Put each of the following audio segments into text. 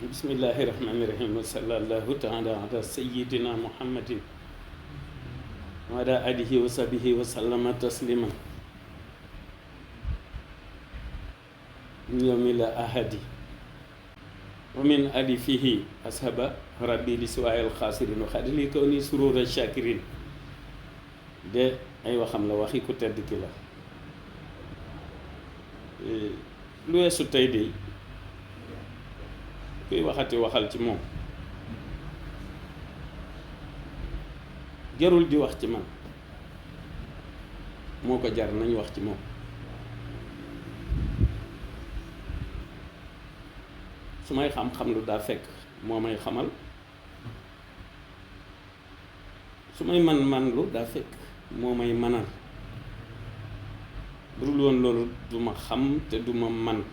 bismillahi rahmani rahim wa sallallahu taala ala sayyidina muhammadin wa ala alihi wa sahbihi wa sallama taslima yawmi la ahadi wa min alifihi ashaba rabbi li siwaayal xaasirin wa xadili kaw ni surura shakirin de ay waxam la waxi ku tedd ki la lu weesu tey de kuy waxati waxal ci moom jarul di wax ci man moo ko jar nañ wax ci moom su may xam-xam lu daa fekk moo may xamal su may man lu daa fekk moo may manal bu dul woon loolu du ma xam te du ma man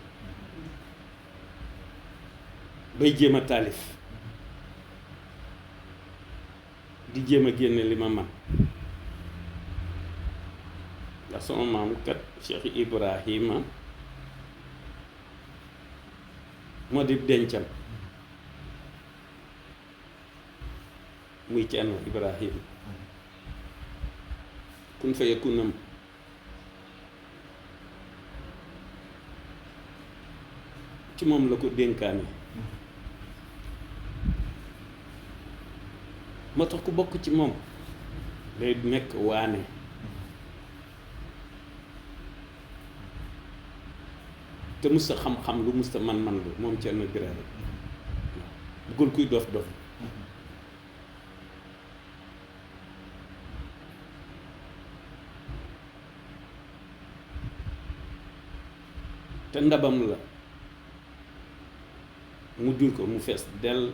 bay jéem a taalif di jéem a génne li ma man ndax sama maam kat Cheikh Ibrahima moo di dencam muy Ceerno Ibrahima kun fa yakunam ci moom la ko dénkaane moo tax ku bokk ci moom day nekk waane te musta xam-xam lu musta man-man lu moom Ceerno Birahim bëggul kuy dof-dof te ndabam la mu jur ko mu fees dell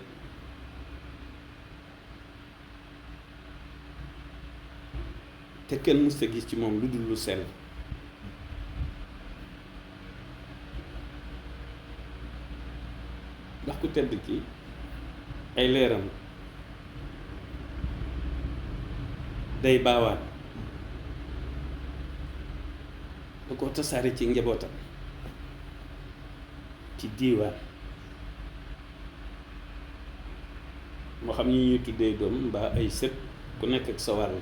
te kenn musta gis ci moom lu dul lu sell ndax ku tedd ki ay leeram day baawaan da ko tasaare ci njabootam ci diiwaan moo xam ñi ñuy tuddee doom mbaa ay sët ku nekk ak sa wàll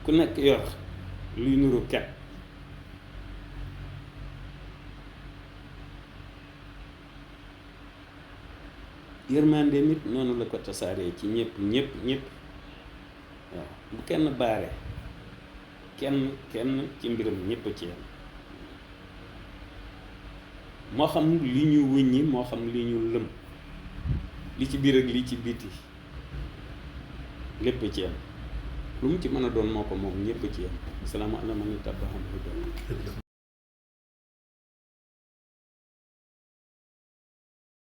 ku nekk yor luy nuru ket yërmande nit noonu la ko tasaaree ci ñëpp waaw bu kenn baare kenn ci mbiram ñëpp ci yam moo xam li ñu wëññi moo xam li ñu lëm li ci biir ak li ci biti lépp ci yam lu mu ci mën a doon moo ko moom ñëpp ci yam asalaamaaleykum man itam